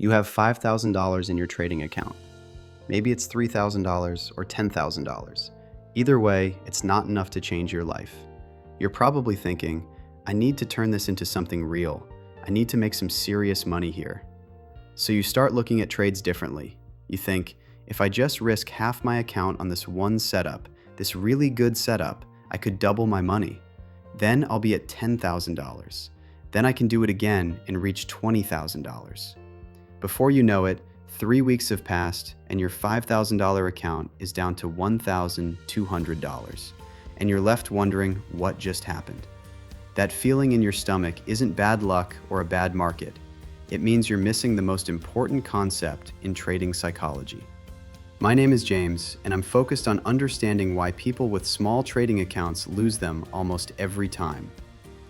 You have $5,000 in your trading account. Maybe it's $3,000 or $10,000. Either way, it's not enough to change your life. You're probably thinking, I need to turn this into something real. I need to make some serious money here. So you start looking at trades differently. You think, if I just risk half my account on this one setup, this really good setup, I could double my money. Then I'll be at $10,000. Then I can do it again and reach $20,000. Before you know it, 3 weeks have passed and your $5,000 account is down to $1,200. And you're left wondering what just happened. That feeling in your stomach isn't bad luck or a bad market. It means you're missing the most important concept in trading psychology. My name is James, and I'm focused on understanding why people with small trading accounts lose them almost every time.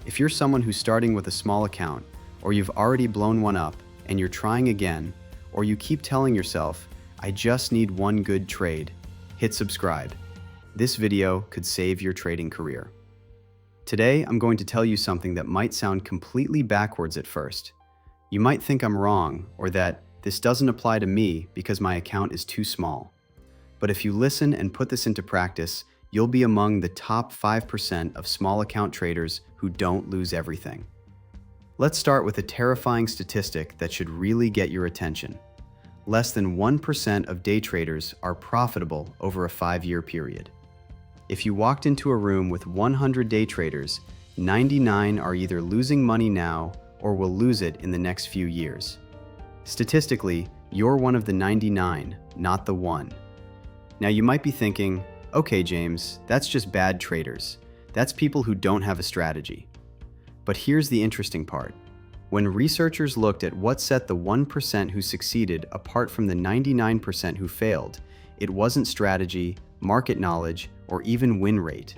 If you're someone who's starting with a small account, or you've already blown one up and you're trying again, or you keep telling yourself, I just need one good trade, hit subscribe. This video could save your trading career. Today, I'm going to tell you something that might sound completely backwards at first. You might think I'm wrong, or that this doesn't apply to me because my account is too small. But if you listen and put this into practice, you'll be among the top 5% of small account traders who don't lose everything. Let's start with a terrifying statistic that should really get your attention. Less than 1% of day traders are profitable over a 5-year period. If you walked into a room with 100 day traders, 99 are either losing money now or will lose it in the next few years. Statistically, you're one of the 99, not the 1. Now you might be thinking, okay James, that's just bad traders. That's people who don't have a strategy. But here's the interesting part. When researchers looked at what set the 1% who succeeded apart from the 99% who failed, it wasn't strategy, market knowledge, or even win rate.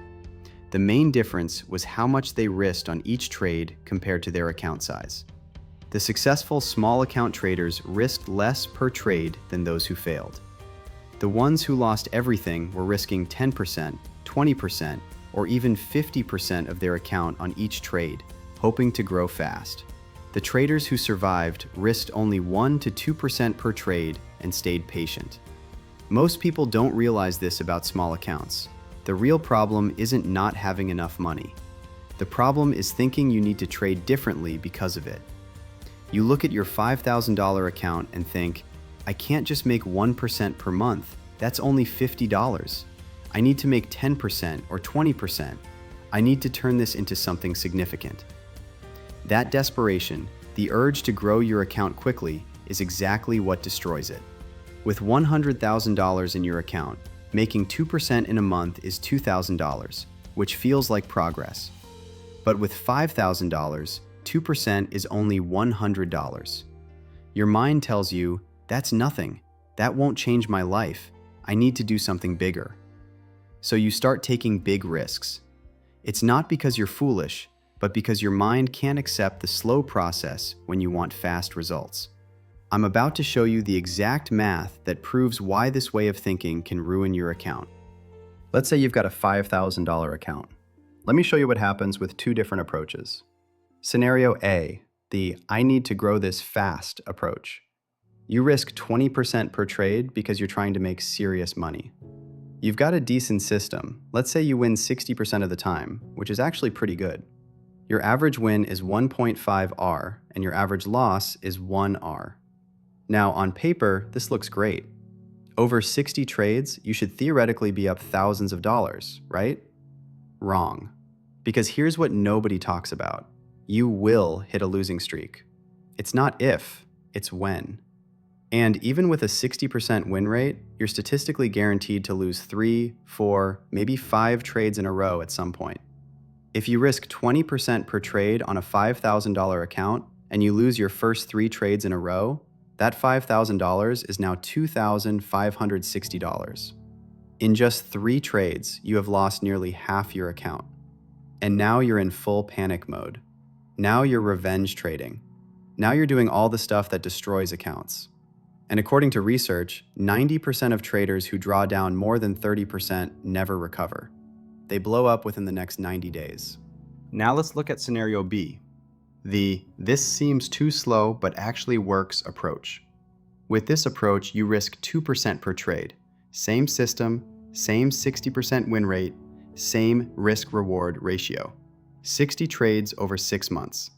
The main difference was how much they risked on each trade compared to their account size. The successful small account traders risked less per trade than those who failed. The ones who lost everything were risking 10%, 20%, or even 50% of their account on each trade, hoping to grow fast. The traders who survived risked only 1 to 2% per trade and stayed patient. Most people don't realize this about small accounts. The real problem isn't not having enough money. The problem is thinking you need to trade differently because of it. You look at your $5,000 account and think, I can't just make 1% per month. That's only $50. I need to make 10% or 20%. I need to turn this into something significant. That desperation, the urge to grow your account quickly, is exactly what destroys it. With $100,000 in your account, making 2% in a month is $2,000, which feels like progress. But with $5,000, 2% is only $100. Your mind tells you, that's nothing. That won't change my life. I need to do something bigger. So you start taking big risks. It's not because you're foolish, but because your mind can't accept the slow process when you want fast results. I'm about to show you the exact math that proves why this way of thinking can ruin your account. Let's say you've got a $5,000 account. Let me show you what happens with 2 different approaches. Scenario A, the I need to grow this fast approach. You risk 20% per trade because you're trying to make serious money. You've got a decent system. Let's say you win 60% of the time, which is actually pretty good. Your average win is 1.5 R and your average loss is 1 R. Now, on paper, this looks great. Over 60 trades, you should theoretically be up thousands of dollars, right? Wrong. Because here's what nobody talks about. You will hit a losing streak. It's not if, it's when. And even with a 60% win rate, you're statistically guaranteed to lose 3, 4, maybe 5 trades in a row at some point. If you risk 20% per trade on a $5,000 account and you lose your first 3 trades in a row, that $5,000 is now $2,560. In just 3 trades, you have lost nearly half your account. And now you're in full panic mode. Now you're revenge trading. Now you're doing all the stuff that destroys accounts. And according to research, 90% of traders who draw down more than 30% never recover. They blow up within the next 90 days. Now let's look at scenario B. the "this seems too slow but actually works" approach. With this approach, you risk 2% per trade. Same system, same 60% win rate, same risk-reward ratio. 60 trades over 6 months.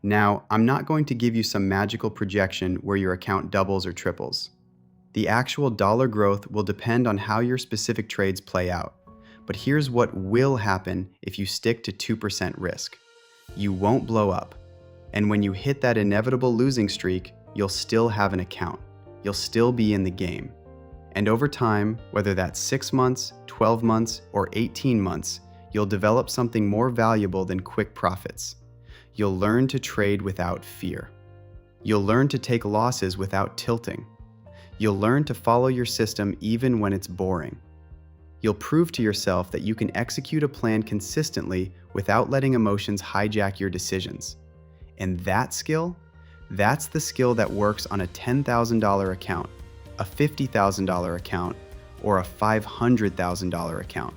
Now, I'm not going to give you some magical projection where your account doubles or triples. The actual dollar growth will depend on how your specific trades play out. But here's what will happen if you stick to 2% risk. You won't blow up. And when you hit that inevitable losing streak, you'll still have an account. You'll still be in the game. And over time, whether that's 6 months, 12 months, or 18 months, you'll develop something more valuable than quick profits. You'll learn to trade without fear. You'll learn to take losses without tilting. You'll learn to follow your system even when it's boring. You'll prove to yourself that you can execute a plan consistently without letting emotions hijack your decisions. And that skill, that's the skill that works on a $10,000 account, a $50,000 account, or a $500,000 account.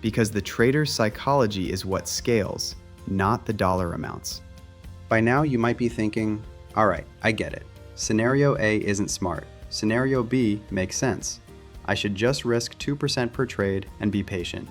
Because the trader's psychology is what scales, not the dollar amounts. By now you might be thinking, all right, I get it. Scenario A isn't smart. Scenario B makes sense. I should just risk 2% per trade and be patient.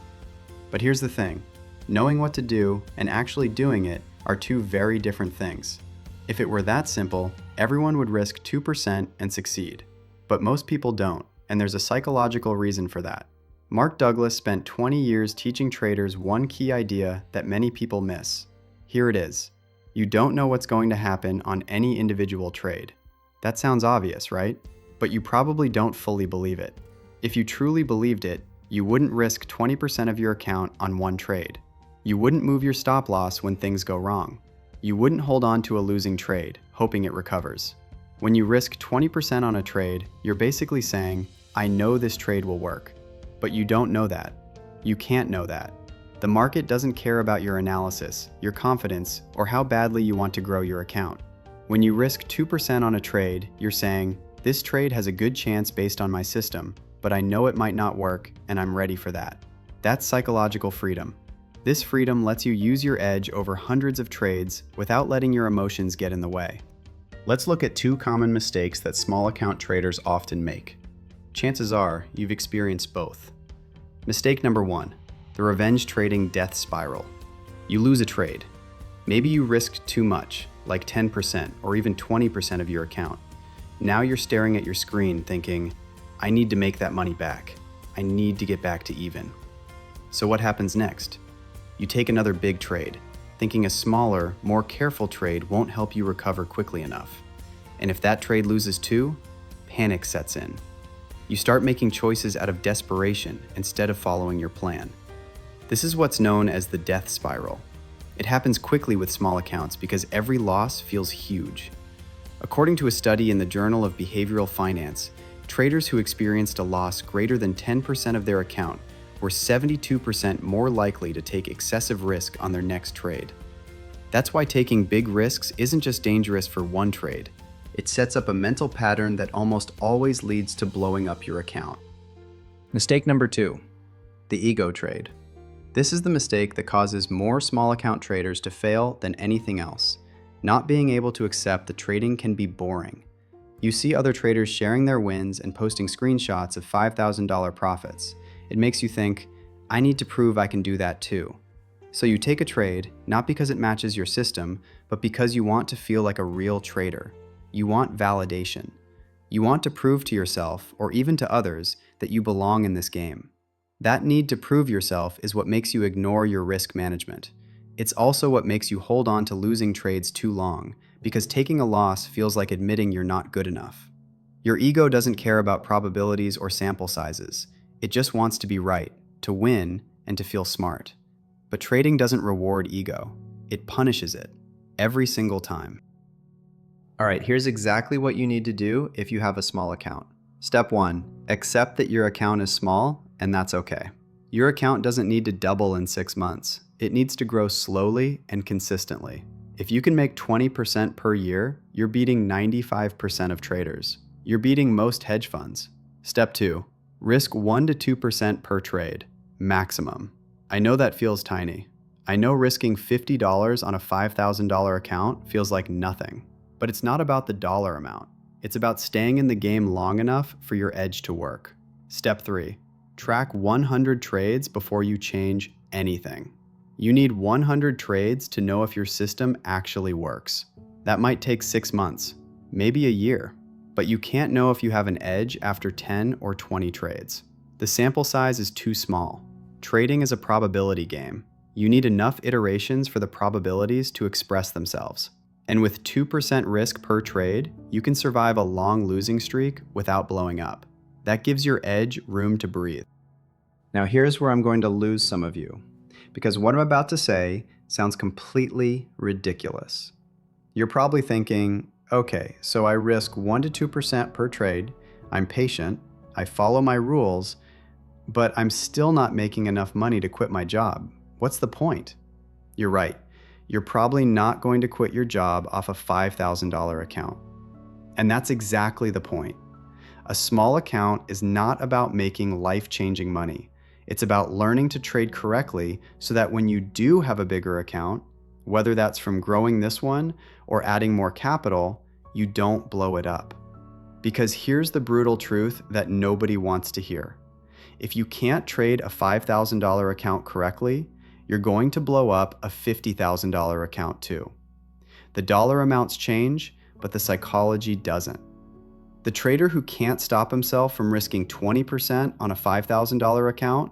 But here's the thing. Knowing what to do and actually doing it are two very different things. If it were that simple, everyone would risk 2% and succeed. But most people don't, and there's a psychological reason for that. Mark Douglas spent 20 years teaching traders one key idea that many people miss. Here it is. You don't know what's going to happen on any individual trade. That sounds obvious, right? But you probably don't fully believe it. If you truly believed it, you wouldn't risk 20% of your account on one trade. You wouldn't move your stop loss when things go wrong. You wouldn't hold on to a losing trade, hoping it recovers. When you risk 20% on a trade, you're basically saying, I know this trade will work. But you don't know that. You can't know that. The market doesn't care about your analysis, your confidence, or how badly you want to grow your account. When you risk 2% on a trade, you're saying, this trade has a good chance based on my system, but I know it might not work, and I'm ready for that. That's psychological freedom. This freedom lets you use your edge over hundreds of trades without letting your emotions get in the way. Let's look at two common mistakes that small account traders often make. Chances are you've experienced both. Mistake number 1, the revenge trading death spiral. You lose a trade. Maybe you risked too much, like 10% or even 20% of your account. Now you're staring at your screen thinking, I need to make that money back. I need to get back to even. So what happens next? You take another big trade, thinking a smaller, more careful trade won't help you recover quickly enough. And if that trade loses too, panic sets in. You start making choices out of desperation instead of following your plan. This is what's known as the death spiral. It happens quickly with small accounts because every loss feels huge. According to a study in the Journal of Behavioral Finance, traders who experienced a loss greater than 10% of their account were 72% more likely to take excessive risk on their next trade. That's why taking big risks isn't just dangerous for one trade. It sets up a mental pattern that almost always leads to blowing up your account. Mistake number 2, the ego trade. This is the mistake that causes more small account traders to fail than anything else. Not being able to accept that trading can be boring. You see other traders sharing their wins and posting screenshots of $5,000 profits. It makes you think, I need to prove I can do that too. So you take a trade, not because it matches your system, but because you want to feel like a real trader. You want validation. You want to prove to yourself, or even to others, that you belong in this game. That need to prove yourself is what makes you ignore your risk management. It's also what makes you hold on to losing trades too long, because taking a loss feels like admitting you're not good enough. Your ego doesn't care about probabilities or sample sizes. It just wants to be right, to win, and to feel smart. But trading doesn't reward ego. It punishes it, every single time. All right, here's exactly what you need to do if you have a small account. Step 1, accept that your account is small, and that's okay. Your account doesn't need to double in 6 months. It needs to grow slowly and consistently. If you can make 20% per year, you're beating 95% of traders. You're beating most hedge funds. Step 2, risk 1 to 2% per trade, maximum. I know that feels tiny. I know risking $50 on a $5,000 account feels like nothing, but it's not about the dollar amount. It's about staying in the game long enough for your edge to work. Step 3. Track 100 trades before you change anything. You need 100 trades to know if your system actually works. That might take 6 months, maybe a year, but you can't know if you have an edge after 10 or 20 trades. The sample size is too small. Trading is a probability game. You need enough iterations for the probabilities to express themselves. And with 2% risk per trade, you can survive a long losing streak without blowing up. That gives your edge room to breathe. Now here's where I'm going to lose some of you, because what I'm about to say sounds completely ridiculous. You're probably thinking, okay, so I risk 1 to 2% per trade, I'm patient, I follow my rules, but I'm still not making enough money to quit my job. What's the point? You're right. You're probably not going to quit your job off a $5,000 account. And that's exactly the point. A small account is not about making life-changing money. It's about learning to trade correctly so that when you do have a bigger account, whether that's from growing this one or adding more capital, you don't blow it up. Because here's the brutal truth that nobody wants to hear. If you can't trade a $5,000 account correctly, you're going to blow up a $50,000 account too. The dollar amounts change, but the psychology doesn't. The trader who can't stop himself from risking 20% on a $5,000 account,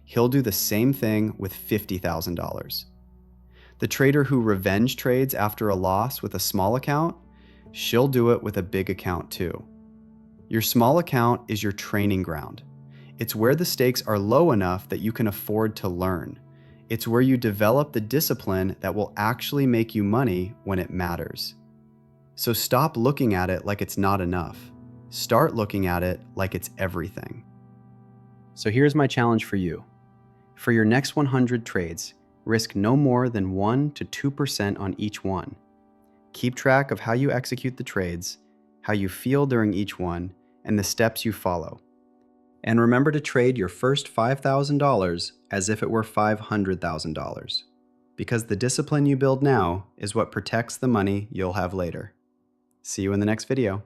he'll do the same thing with $50,000. The trader who revenge trades after a loss with a small account, she'll do it with a big account too. Your small account is your training ground. It's where the stakes are low enough that you can afford to learn. It's where you develop the discipline that will actually make you money when it matters. So stop looking at it like it's not enough. Start looking at it like it's everything. So here's my challenge for you. For your next 100 trades, risk no more than 1 to 2% on each one. Keep track of how you execute the trades, how you feel during each one, and the steps you follow. And remember to trade your first $5,000 as if it were $500,000. Because the discipline you build now is what protects the money you'll have later. See you in the next video.